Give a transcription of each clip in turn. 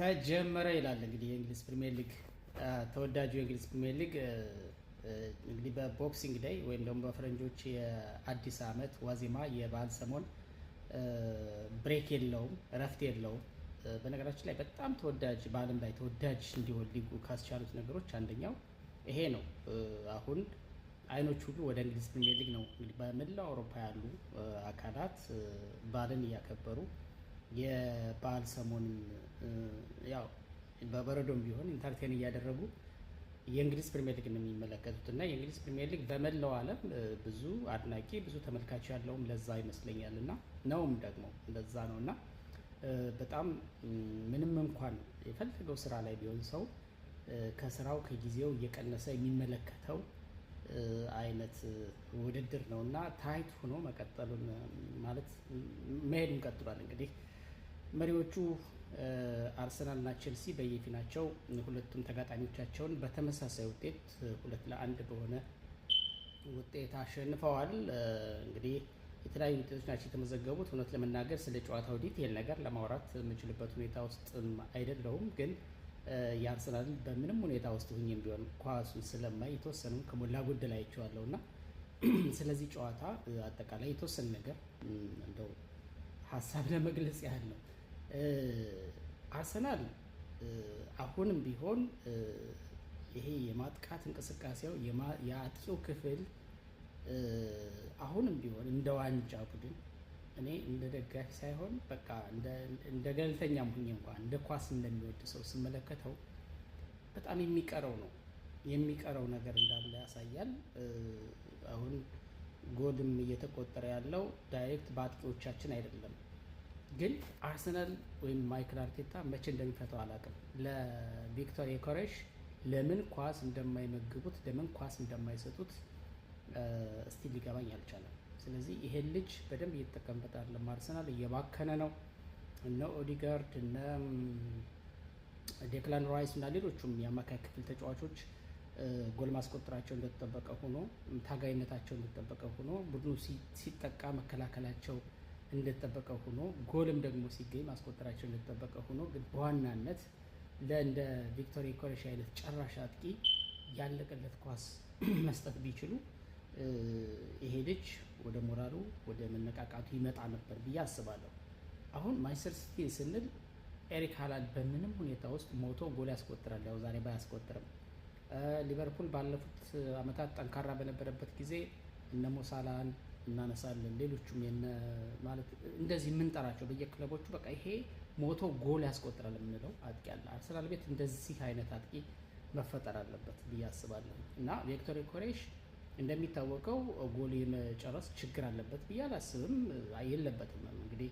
ተጀመረ ይላል እንግዲህ የእንግሊዝ ፕሪሚየር ሊግ ተወዳጁ የእንግሊዝ ፕሪሚየር ሊግ እንግዲህ በቦክሲንግ ዴይ ወይም ደግሞ በፈረንጆች የአዲስ ዓመት ዋዜማ የበዓል ሰሞን ብሬክ የለውም፣ እረፍት የለውም። በነገራችን ላይ በጣም ተወዳጅ በዓለም ላይ ተወዳጅ እንዲሆን ሊጉ ካስቻሉት ነገሮች አንደኛው ይሄ ነው። አሁን አይኖች ሁሉ ወደ እንግሊዝ ፕሪሚየር ሊግ ነው። እንግዲህ በመላው አውሮፓ ያሉ አካላት በዓልን እያከበሩ የበዓል ሰሞን ያው በበረዶም ቢሆን ኢንተርቴን እያደረጉ የእንግሊዝ ፕሪሚየር ሊግ ነው የሚመለከቱት እና የእንግሊዝ ፕሪሚየር ሊግ በመላው ዓለም ብዙ አድናቂ ብዙ ተመልካች ያለውም ለዛ ይመስለኛል እና ነውም ደግሞ እንደዛ ነው እና በጣም ምንም እንኳን የፈለገው ስራ ላይ ቢሆን ሰው ከስራው ከጊዜው እየቀነሰ የሚመለከተው አይነት ውድድር ነው እና ታይት ሆኖ መቀጠሉን ማለት መሄዱን ቀጥሏል። እንግዲህ መሪዎቹ አርሰናል እና ቼልሲ በየፊናቸው ሁለቱም ተጋጣሚዎቻቸውን በተመሳሳይ ውጤት 2-1 በሆነ ውጤት አሸንፈዋል። እንግዲህ የተለያዩ ውጤቶች ናቸው የተመዘገቡት። እውነት ለመናገር ስለ ጨዋታው ዲቴል ነገር ለማውራት የምችልበት ሁኔታ ውስጥ አይደለሁም፣ ግን የአርሰናል በምንም ሁኔታ ውስጥ ሁኝም ቢሆን ኳሱን ስለማይ የተወሰኑ ከሞላ ጎደል አይቼዋለሁ እና ስለዚህ ጨዋታ አጠቃላይ የተወሰነ ነገር እንደው ሀሳብ ለመግለጽ ያህል ነው። አርሰናል አሁንም ቢሆን ይሄ የማጥቃት እንቅስቃሴው የአጥቂው ክፍል አሁንም ቢሆን እንደ ዋንጫ ቡድን እኔ እንደ ደጋፊ ሳይሆን በቃ እንደ ገለልተኛም ሁኜ እንኳን እንደ ኳስ እንደሚወድ ሰው ስመለከተው በጣም የሚቀረው ነገር እንዳለ ያሳያል። አሁን ጎልም እየተቆጠረ ያለው ዳይሬክት በአጥቂዎቻችን አይደለም። ግን አርሰናል ወይም ማይክል አርቴታ መቼ እንደሚፈታው አላውቅም። ለቪክቶር ዮኬሬሽ ለምን ኳስ እንደማይመግቡት ለምን ኳስ እንደማይሰጡት እስቲ ሊገባኝ አልቻለም። ስለዚህ ይሄን ልጅ በደንብ እየተጠቀምበት አይደለም። አርሰናል እየባከነ ነው። እነ ኦዲጋርድ እነ ዴክላን ራይስ እና ሌሎቹም የአማካይ ክፍል ተጫዋቾች ጎል ማስቆጠራቸው እንደተጠበቀ ሆኖ ታጋይነታቸው እንደተጠበቀ ሆኖ ቡድኑ ሲጠቃ መከላከላቸው እንደተጠበቀ ሆኖ ጎልም ደግሞ ሲገኝ ማስቆጠራቸው እንደተጠበቀ ሆኖ ግን በዋናነት ለእንደ ቪክቶር ዮኬሬሽ አይነት ጨራሽ አጥቂ ያለቀለት ኳስ መስጠት ቢችሉ ይሄ ልጅ ወደ ሞራሉ ወደ መነቃቃቱ ይመጣ ነበር ብዬ አስባለሁ። አሁን ማንቸስተር ሲቲ ስንል ኤሪክ ሃላንድ በምንም ሁኔታ ውስጥ ሞቶ ጎል ያስቆጥራል። ያው ዛሬ ባያስቆጥርም ሊቨርፑል ባለፉት ዓመታት ጠንካራ በነበረበት ጊዜ እነ ሞሳላን እናነሳለን። ሌሎቹም ማለት እንደዚህ የምንጠራቸው በየክለቦቹ በቃ ይሄ ሞቶ ጎል ያስቆጥራል የምንለው አጥቂ አለ። አርሰናል ቤት እንደዚህ አይነት አጥቂ መፈጠር አለበት ብዬ አስባለሁ እና ቪክቶር ዮኬሬሽ እንደሚታወቀው ጎል የመጨረስ ችግር አለበት ብዬ አላስብም። የለበትም። እንግዲህ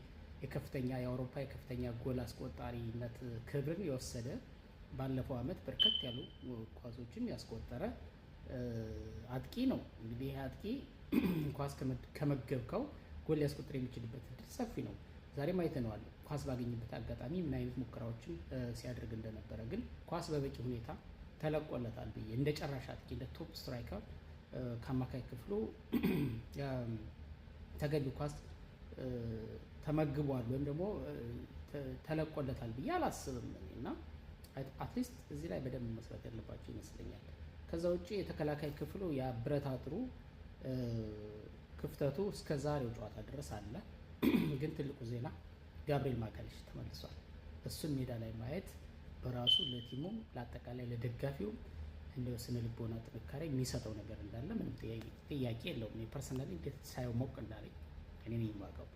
የአውሮፓ የከፍተኛ ጎል አስቆጣሪነት ክብርን የወሰደ ባለፈው ዓመት በርከት ያሉ ኳሶችን ያስቆጠረ አጥቂ ነው። እንግዲህ ይህ አጥቂ ኳስ ከመገብከው ጎል ሊያስቆጥር የሚችልበት እድል ሰፊ ነው። ዛሬም አይተነዋል። ኳስ ባገኝበት አጋጣሚ ምን አይነት ሙከራዎችን ሲያደርግ እንደነበረ። ግን ኳስ በበቂ ሁኔታ ተለቆለታል ብዬ እንደ ጨራሽ አጥቂ እንደ ቶፕ ስትራይከር ከአማካይ ክፍሉ ተገቢ ኳስ ተመግቧል ወይም ደግሞ ተለቆለታል ብዬ አላስብም እና አትሊስት እዚህ ላይ በደንብ መስራት ያለባቸው ይመስለኛል። ከዛ ውጭ የተከላካይ ክፍሉ የብረት አጥሩ ክፍተቱ እስከ ዛሬው ጨዋታ ድረስ አለ። ግን ትልቁ ዜና ጋብሪኤል ማጋሌሽ ተመልሷል። እሱን ሜዳ ላይ ማየት በራሱ ለቲሙም ለአጠቃላይ ለደጋፊውም እንደ ስነ ልቦና ጥንካሬ የሚሰጠው ነገር እንዳለ ምንም ጥያቄ የለውም። እኔ ፐርሰናሊ እንዴት ሳየው ሞቅ እንዳለኝ እኔ ነኝ የማውቀው።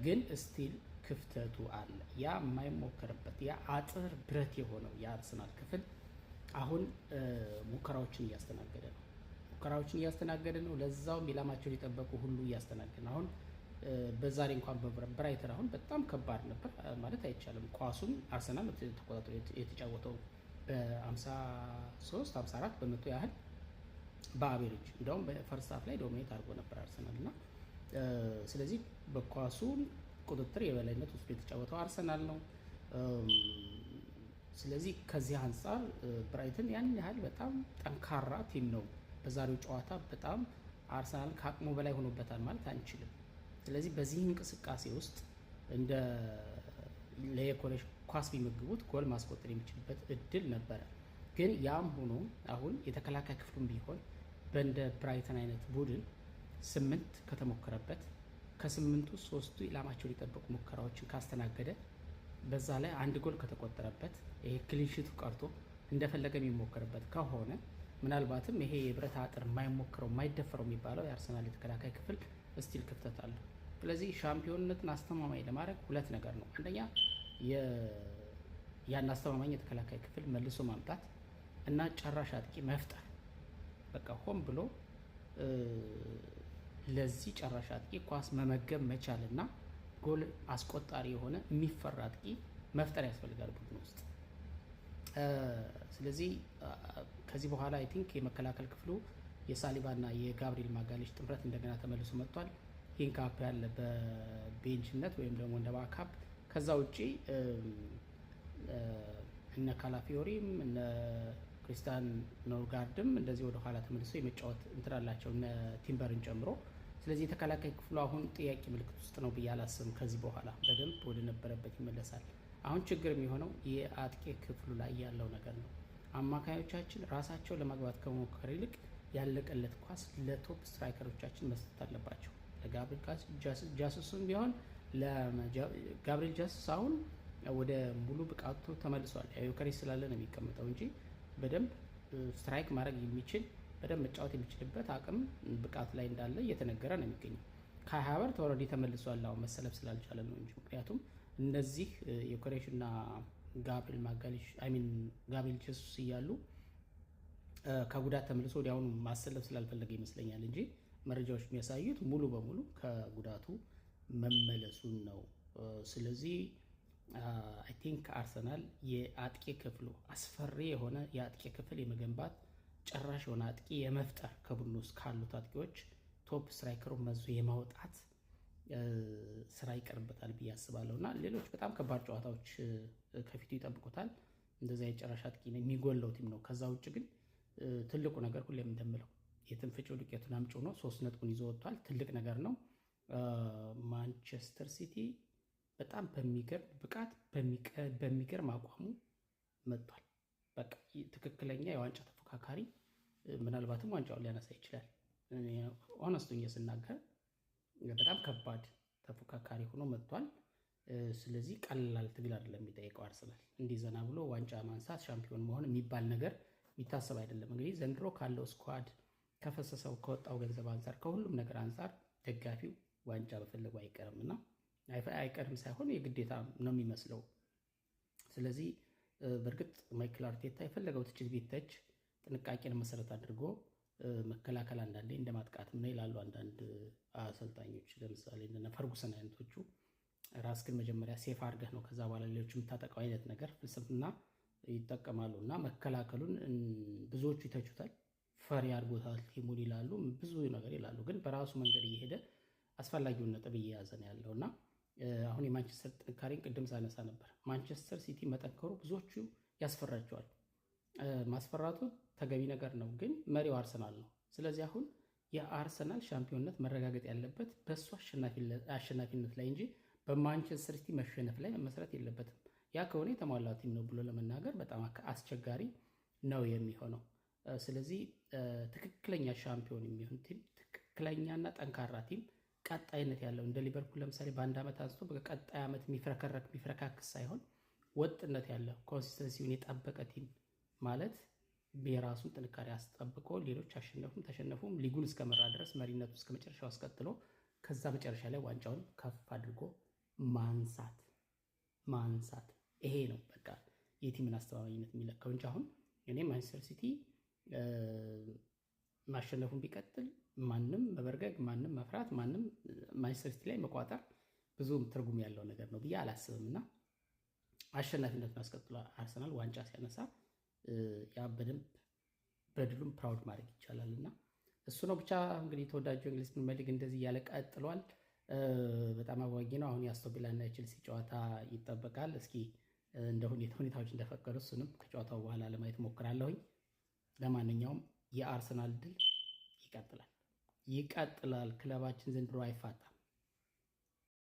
ግን ስቲል ክፍተቱ አለ። ያ የማይሞከርበት ያ አጥር ብረት የሆነው የአርሰናል ክፍል አሁን ሙከራዎችን እያስተናገደ ነው። ለዛውም ኢላማቸውን የጠበቁ ሁሉ እያስተናገደ ነው። አሁን በዛሬ እንኳን በብራይተን አሁን በጣም ከባድ ነበር ማለት አይቻልም። ኳሱን አርሰናል ተቆጣጥሮ የተጫወተው በ53-54 በመቶ ያህል በአቬሬጅ እንደውም በፈርስት ሃፍ ላይ ዶሚኔት አድርጎ ነበር አርሰናል እና ስለዚህ በኳሱ ቁጥጥር የበላይነት ውስጥ የተጫወተው አርሰናል ነው። ስለዚህ ከዚህ አንጻር ብራይተን ያን ያህል በጣም ጠንካራ ቲም ነው። በዛሬው ጨዋታ በጣም አርሰናል ከአቅሙ በላይ ሆኖበታል ማለት አንችልም። ስለዚህ በዚህ እንቅስቃሴ ውስጥ እንደ ለዮኬሬሽ ኳስ ቢመግቡት ጎል ማስቆጠር የሚችልበት እድል ነበረ። ግን ያም ሆኖ አሁን የተከላካይ ክፍሉም ቢሆን በእንደ ብራይተን አይነት ቡድን 8 ከተሞከረበት ከ8ቱ 3ቱ ኢላማቸውን የጠበቁ ሙከራዎችን ካስተናገደ በዛ ላይ አንድ ጎል ከተቆጠረበት ይሄ ክሊንሺቱ ቀርቶ እንደፈለገ የሚሞከርበት ከሆነ ምናልባትም ይሄ የብረት አጥር የማይሞክረው የማይደፈረው የሚባለው የአርሰናል የተከላካይ ክፍል ስቲል ክፍተት አለ። ስለዚህ ሻምፒዮንነትን አስተማማኝ ለማድረግ ሁለት ነገር ነው። አንደኛ ያን አስተማማኝ የተከላካይ ክፍል መልሶ ማምጣት እና ጨራሽ አጥቂ መፍጠር። በቃ ሆን ብሎ ለዚህ ጨራሽ አጥቂ ኳስ መመገብ መቻል እና ጎል አስቆጣሪ የሆነ የሚፈራ አጥቂ መፍጠር ያስፈልጋል ቡድን ውስጥ። ስለዚህ ከዚህ በኋላ አይ ቲንክ የመከላከል ክፍሉ የሳሊባ እና የጋብሪኤል ማጋሌሽ ጥምረት እንደገና ተመልሶ መጥቷል። ሂንካፕ ያለ በቤንችነት ወይም ደግሞ እንደ ባካፕ። ከዛ ውጪ እነ ካላፊዮሪም እነ ክሪስቲያን ኖርጋርድም እንደዚህ ወደ ኋላ ተመልሶ የመጫወት እንትላላቸው እነ ቲምበርን ጨምሮ። ስለዚህ የተከላካይ ክፍሉ አሁን ጥያቄ ምልክት ውስጥ ነው ብዬ አላስብም። ከዚህ በኋላ በደንብ ወደ ነበረበት ይመለሳል። አሁን ችግር የሚሆነው የአጥቂ ክፍሉ ላይ ያለው ነገር ነው። አማካዮቻችን ራሳቸው ለማግባት ከመሞከር ይልቅ ያለቀለት ኳስ ለቶፕ ስትራይከሮቻችን መስጠት አለባቸው። ለጋብሪኤል ጃሱስም ቢሆን ለጋብሪኤል ጃሱስ አሁን ወደ ሙሉ ብቃቱ ተመልሷል። ዮኬሬሽ ስላለ ነው የሚቀመጠው እንጂ በደንብ ስትራይክ ማድረግ የሚችል በደንብ መጫወት የሚችልበት አቅም ብቃት ላይ እንዳለ እየተነገረ ነው የሚገኘው። ካይ ሃቨርትዝ ኦልሬዲ ተመልሷል። አሁን መሰለፍ ስላልቻለ ነው እንጂ ምክንያቱም እነዚህ ዮኬሬሽ እና ጋብሪኤል ማጋሌሽ ጋብሪኤል ጀሱስ እያሉ ከጉዳት ተመልሶ ወዲያውኑ ማሰለፍ ስላልፈለገ ይመስለኛል እንጂ መረጃዎች የሚያሳዩት ሙሉ በሙሉ ከጉዳቱ መመለሱን ነው። ስለዚህ አይ ቲንክ አርሰናል የአጥቂ ክፍሉ አስፈሪ የሆነ የአጥቂ ክፍል የመገንባት ጨራሽ የሆነ አጥቂ የመፍጠር ከቡድኑ ውስጥ ካሉት አጥቂዎች ቶፕ ስትራይከሩ መዞ የማውጣት ስራ ይቀርበታል ብዬ አስባለሁ እና ሌሎች በጣም ከባድ ጨዋታዎች ከፊቱ ይጠብቁታል። እንደዚያ የጨራሽ አጥቂ የሚጎለው ቲም ነው። ከዛ ውጭ ግን ትልቁ ነገር ሁሌም እንደምለው የትንፍጭው ዱቄቱን አምጪው ነው። 3 ነጥቡን ይዞ ወጥቷል። ትልቅ ነገር ነው። ማንቸስተር ሲቲ በጣም በሚገርም ብቃት በሚገርም አቋሙ መጥቷል። በቃ ትክክለኛ የዋንጫ ተፎካካሪ፣ ምናልባትም ዋንጫውን ሊያነሳ ይችላል። ሆነስቱኝ ስናገር በጣም ከባድ ተፎካካሪ ሆኖ መጥቷል። ስለዚህ ቀላል ትግል አይደለም የሚጠይቀው አርሰናል። እንዲህ ዘና ብሎ ዋንጫ ማንሳት ሻምፒዮን መሆን የሚባል ነገር የሚታሰብ አይደለም። እንግዲህ ዘንድሮ ካለው ስኳድ ከፈሰሰው ከወጣው ገንዘብ አንጻር ከሁሉም ነገር አንጻር ደጋፊው ዋንጫ በፈለጉ አይቀርም እና አይቀርም ሳይሆን የግዴታ ነው የሚመስለው። ስለዚህ በእርግጥ ማይክል አርቴታ የፈለገው ትችት ቢተች ጥንቃቄን መሰረት አድርጎ መከላከል አንዳንዴ እንደ ማጥቃትም ነው ይላሉ አንዳንድ አሰልጣኞች። ለምሳሌ እንደ ፈርጉሰን አይነቶቹ ራስህን መጀመሪያ ሴፍ አድርገህ ነው ከዛ በኋላ ሌሎች የምታጠቀው አይነት ነገር ፍልስፍና ይጠቀማሉ እና መከላከሉን ብዙዎቹ ይተቹታል። ፈሪ አድርጎታል ቲሙን ይላሉ፣ ብዙ ነገር ይላሉ። ግን በራሱ መንገድ እየሄደ አስፈላጊውን ነጥብ እየያዘ ነው ያለው እና አሁን የማንቸስተር ጥንካሬን ቅድም ሳነሳ ነበር። ማንቸስተር ሲቲ መጠንከሩ ብዙዎቹ ያስፈራቸዋል። ማስፈራቱ ተገቢ ነገር ነው፣ ግን መሪው አርሰናል ነው። ስለዚህ አሁን የአርሰናል ሻምፒዮንነት መረጋገጥ ያለበት በእሱ አሸናፊነት ላይ እንጂ በማንቸስተር ሲቲ መሸነፍ ላይ መመስረት የለበትም። ያ ከሆነ የተሟላ ቲም ነው ብሎ ለመናገር በጣም አስቸጋሪ ነው የሚሆነው። ስለዚህ ትክክለኛ ሻምፒዮን የሚሆን ቲም፣ ትክክለኛና ጠንካራ ቲም፣ ቀጣይነት ያለው እንደ ሊቨርፑል ለምሳሌ በአንድ ዓመት አንስቶ በቀጣይ ዓመት የሚፍረከረክ ሳይሆን ወጥነት ያለው ኮንሲስተንሲውን የጠበቀ ቲም ማለት የራሱን ጥንካሬ አስጠብቆ ሌሎች አሸነፉም ተሸነፉም ሊጉን እስከመራ ድረስ መሪነቱ እስከ መጨረሻው አስቀጥሎ ከዛ መጨረሻ ላይ ዋንጫውን ከፍ አድርጎ ማንሳት ይሄ ነው በቃ የቲምን አስተማማኝነት የሚለካው እንጂ አሁን እኔ ማንቸስተር ሲቲ ማሸነፉን ቢቀጥል ማንም መበርገግ፣ ማንም መፍራት፣ ማንም ማንቸስተር ሲቲ ላይ መቋጠር ብዙም ትርጉም ያለው ነገር ነው ብዬ አላስብም እና አሸናፊነቱን አስቀጥሎ አርሰናል ዋንጫ ሲያነሳ ያ በደንብ በድሉም ፕራውድ ማድረግ ይቻላል እና እሱ ነው ብቻ። እንግዲህ ተወዳጁ እንግሊዝ ፕሪሚየር ሊግ እንደዚህ እያለ ቀጥሏል። በጣም አጓጊ ነው። አሁን የአስቶን ቪላ እና የቼልሲ ጨዋታ ይጠበቃል። እስኪ እንደ ሁኔታዎች እንደፈቀዱ እሱንም ከጨዋታው በኋላ ለማየት ሞክራለሁኝ። ለማንኛውም የአርሰናል ድል ይቀጥላል። ክለባችን ዘንድሮ አይፋታም።